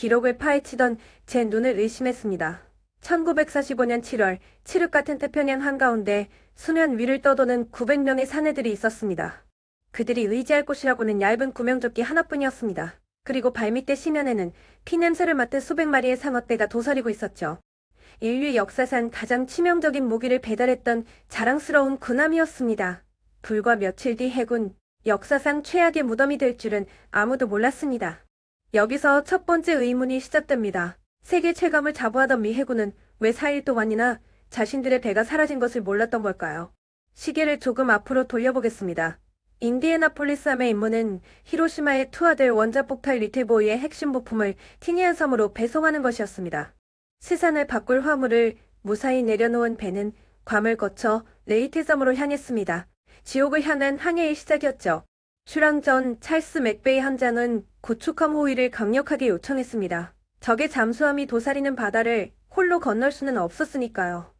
기록을 파헤치던 제 눈을 의심했습니다. 1945년 7월 칠흑 같은 태평양 한가운데 수면 위를 떠도는 900명의 사내들이 있었습니다. 그들이 의지할 곳이라고는 얇은 구명조끼 하나뿐이었습니다. 그리고 발밑대 심연에는 피냄새를 맡은 수백 마리의 상어떼가 도사리고 있었죠. 인류 역사상 가장 치명적인 무기를 배달했던 자랑스러운 군함이었습니다. 불과 며칠 뒤 해군 역사상 최악의 무덤이 될 줄은 아무도 몰랐습니다. 여기서 첫 번째 의문이 시작됩니다. 세계 최강을 자부하던 미 해군은 왜 4일 동안이나 자신들의 배가 사라진 것을 몰랐던 걸까요? 시계를 조금 앞으로 돌려보겠습니다. 인디애나폴리스함의 임무는 히로시마에 투하될 원자폭탄 리틀보이의 핵심 부품을 티니안 섬으로 배송하는 것이었습니다. 시산을 바꿀 화물을 무사히 내려놓은 배는 괌을 거쳐 레이테 섬으로 향했습니다. 지옥을 향한 항해의 시작이었죠. 출항 전 찰스 맥베이 함장은 구축함 호위를 강력하게 요청했습니다. 적의 잠수함이 도사리는 바다를 홀로 건널 수는 없었으니까요.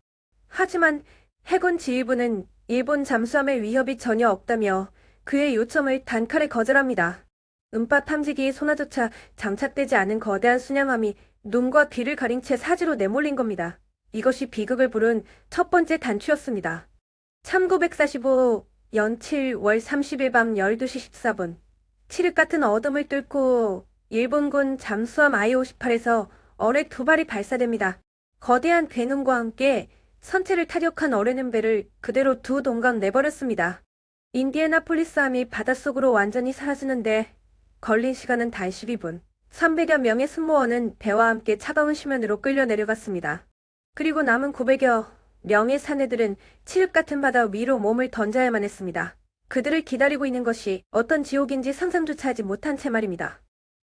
하지만 해군 지휘부는 일본 잠수함의 위협이 전혀 없다며 그의 요청을 단칼에 거절합니다. 음파 탐지기의 소나조차 장착되지 않은 거대한 순양함이 눈과 귀를 가린 채 사지로 내몰린 겁니다. 이것이 비극을 부른 첫 번째 단추였습니다. 1945년 7월 30일 밤 12시 14분 칠흑 같은 어둠을 뚫고 일본군 잠수함 I-58에서 어뢰 2발이 발사됩니다. 거대한 괴눈과 함께 선체를 타격한 어뢰는 배를 그대로 두 동강 내버렸습니다. 인디애나폴리스함이 바닷속으로 완전히 사라지는데 걸린 시간은 단 12분. 300여 명의 승무원은 배와 함께 차가운 심연으로 끌려 내려갔습니다. 그리고 남은 900여 명의 사내들은 칠흑 같은 바다 위로 몸을 던져야만 했습니다. 그들을 기다리고 있는 것이 어떤 지옥인지 상상조차 하지 못한 채 말입니다.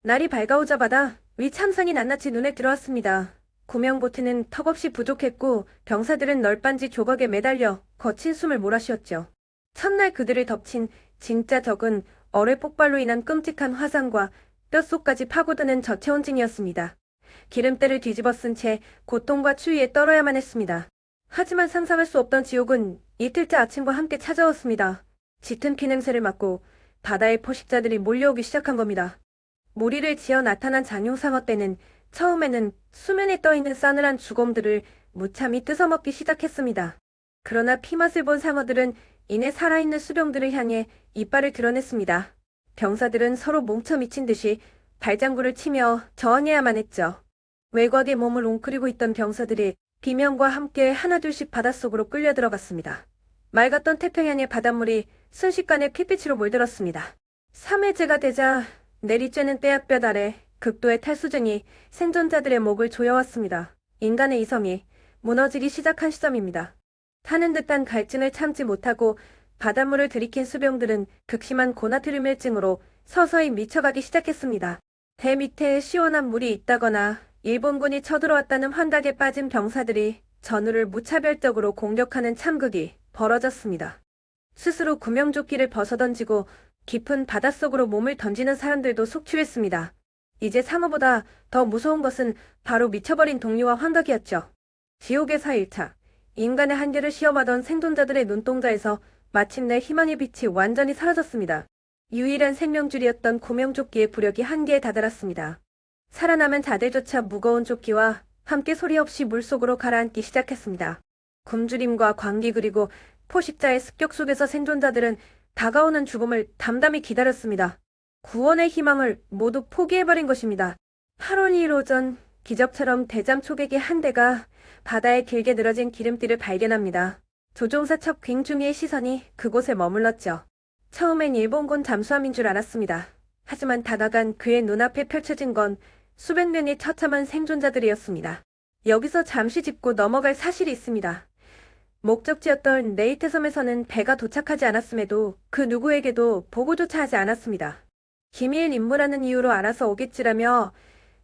날이 밝아오자마자 위 참상이 낱낱이 눈에 들어왔습니다. 구명보트는 턱없이 부족했고 병사들은 널빤지 조각에 매달려 거친 숨을 몰아쉬었죠. 첫날 그들을 덮친 진짜 적은 어뢰 폭발로 인한 끔찍한 화상과 뼛속까지 파고드는 저체온증이었습니다. 기름때를 뒤집어 쓴 채 고통과 추위에 떨어야만 했습니다. 하지만 상상할 수 없던 지옥은 이틀째 아침과 함께 찾아왔습니다. 짙은 피냄새를 맡고 바다의 포식자들이 몰려오기 시작한 겁니다. 무리를 지어 나타난 장용상어 떼는 처음에는 수면에 떠있는 싸늘한 죽음들을 무참히 뜯어먹기 시작했습니다. 그러나 피맛을 본 상어들은 이내 살아있는 수병들을 향해 이빨을 드러냈습니다. 병사들은 서로 뭉쳐 미친 듯이 발장구를 치며 저항해야만 했죠. 외곽에 몸을 웅크리고 있던 병사들이 비명과 함께 하나둘씩 바닷속으로 끌려 들어갔습니다. 맑았던 태평양의 바닷물이 순식간에 핏빛으로 물들었습니다. 3일째가 되자 내리쬐는 떼약볕 아래 극도의 탈수증이 생존자들의 목을 조여왔습니다. 인간의 이성이 무너지기 시작한 시점입니다. 타는 듯한 갈증을 참지 못하고 바닷물을 들이킨 수병들은 극심한 고나트륨혈증으로 서서히 미쳐가기 시작했습니다. 배 밑에 시원한 물이 있다거나 일본군이 쳐들어왔다는 환각에 빠진 병사들이 전우를 무차별적으로 공격하는 참극이 벌어졌습니다. 스스로 구명조끼를 벗어던지고 깊은 바닷속으로 몸을 던지는 사람들도 속출했습니다. 이제 상어보다 더 무서운 것은 바로 미쳐버린 동료와 환각이었죠. 지옥의 4일차, 인간의 한계를 시험하던 생존자들의 눈동자에서 마침내 희망의 빛이 완전히 사라졌습니다. 유일한 생명줄이었던 구명조끼의 부력이 한계에 다다랐습니다. 살아남은 자들조차 무거운 조끼와 함께 소리 없이 물속으로 가라앉기 시작했습니다. 굶주림과 광기 그리고 포식자의 습격 속에서 생존자들은 다가오는 죽음을 담담히 기다렸습니다. 구원의 희망을 모두 포기해버린 것입니다. 8월 2일 오전 기적처럼 대잠 초객의 한 대가 바다에 길게 늘어진 기름띠를 발견합니다. 조종사 첩 갱중이의 시선이 그곳에 머물렀죠. 처음엔 일본군 잠수함인 줄 알았습니다. 하지만 다가간 그의 눈앞에 펼쳐진 건 수백 명의 처참한 생존자들이었습니다. 여기서 잠시 짚고 넘어갈 사실이 있습니다. 목적지였던 레이테 섬에서는 배가 도착하지 않았음에도 그 누구에게도 보고조차 하지 않았습니다. 기밀 임무라는 이유로 알아서 오겠지라며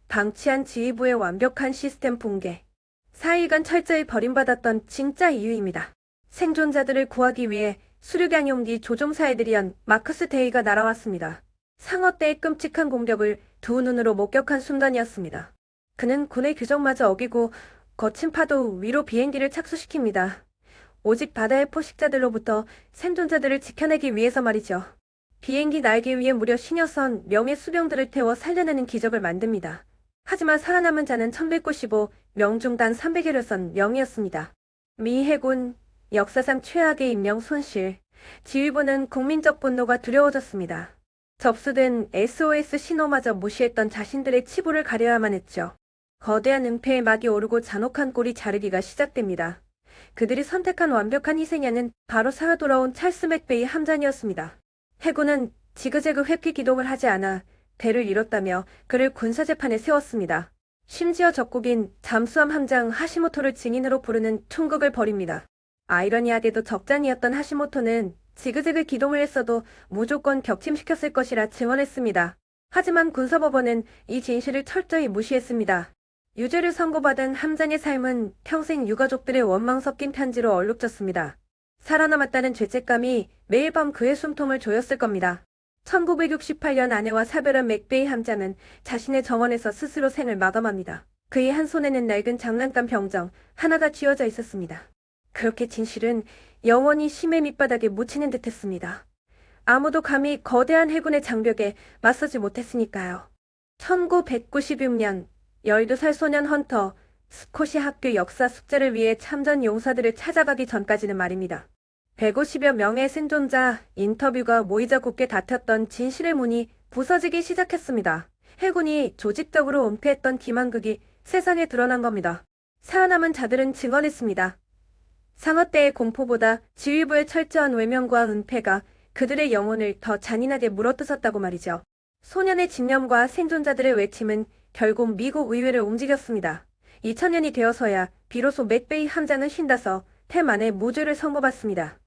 방치한 지휘부의 완벽한 시스템 붕괴. 4일간 철저히 버림받았던 진짜 이유입니다. 생존자들을 구하기 위해 수륙양용기 조종사 에드리언 마크스 데이가 날아왔습니다. 상어떼의 끔찍한 공격을 두 눈으로 목격한 순간이었습니다. 그는 군의 규정마저 어기고 거친 파도 위로 비행기를 착수시킵니다. 오직 바다의 포식자들로부터 생존자들을 지켜내기 위해서 말이죠. 비행기 날개 위에 무려 50여 선 명의 수병들을 태워 살려내는 기적을 만듭니다. 하지만 살아남은 자는 1195, 명 중 단 301여섯 명이었습니다. 미 해군 역사상 최악의 인명 손실. 지휘부는 국민적 분노가 두려워졌습니다. 접수된 SOS 신호마저 무시했던 자신들의 치부를 가려야만 했죠. 거대한 은폐의 막이 오르고 잔혹한 꼴이 자르기가 시작됩니다. 그들이 선택한 완벽한 희생양은 바로 살아 돌아온 찰스 맥베이 함장이었습니다. 해군은 지그재그 회피 기동을 하지 않아 배를 잃었다며 그를 군사재판에 세웠습니다. 심지어 적국인 잠수함 함장 하시모토를 증인으로 부르는 총극을 벌입니다. 아이러니하게도 적장이었던 하시모토는 지그재그 기동을 했어도 무조건 격침시켰을 것이라 증언했습니다. 하지만 군사법원은 이 진실을 철저히 무시했습니다. 유죄를 선고받은 함장의 삶은 평생 유가족들의 원망 섞인 편지로 얼룩졌습니다. 살아남았다는 죄책감이 매일 밤 그의 숨통을 조였을 겁니다. 1968년 아내와 사별한 맥베이 함장은 자신의 정원에서 스스로 생을 마감합니다. 그의 한 손에는 낡은 장난감 병정 하나가 쥐어져 있었습니다. 그렇게 진실은 영원히 심해 밑바닥에 묻히는 듯했습니다. 아무도 감히 거대한 해군의 장벽에 맞서지 못했으니까요. 1996년 12살 소년 헌터, 스콧이 학교 역사 숙제를 위해 참전 용사들을 찾아가기 전까지는 말입니다. 150여 명의 생존자 인터뷰가 모이자 굳게 다퉜던 진실의 문이 부서지기 시작했습니다. 해군이 조직적으로 은폐했던 기만극이 세상에 드러난 겁니다. 살아남은 자들은 증언했습니다. 상어 때의 공포보다 지휘부의 철저한 외면과 은폐가 그들의 영혼을 더 잔인하게 물어뜯었다고 말이죠. 소년의 집념과 생존자들의 외침은 결국 미국 의회를 움직였습니다. 2000년이 되어서야 비로소 맥베이 함장은 쉰다서 태만의 무죄를 선고받습니다.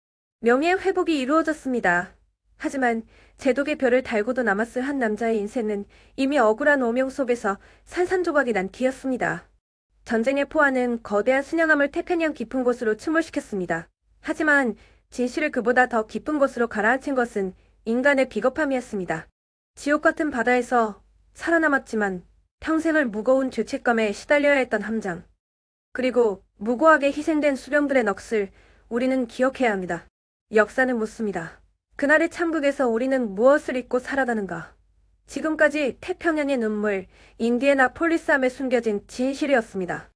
명예의 회복이 이루어졌습니다. 하지만 제독의 별을 달고도 남았을 한 남자의 인생은 이미 억울한 오명 속에서 산산조각이 난 뒤였습니다. 전쟁의 포화는 거대한 순양함을 태평양 깊은 곳으로 침몰시켰습니다. 하지만 진실을 그보다 더 깊은 곳으로 가라앉힌 것은 인간의 비겁함이었습니다. 지옥 같은 바다에서 살아남았지만 평생을 무거운 죄책감에 시달려야 했던 함장. 그리고 무고하게 희생된 수령들의 넋을 우리는 기억해야 합니다. 역사는 묻습니다. 그날의 참극에서 우리는 무엇을 잊고 살아가는가? 지금까지 태평양의 눈물, 인디애나폴리스함에 숨겨진 진실이었습니다.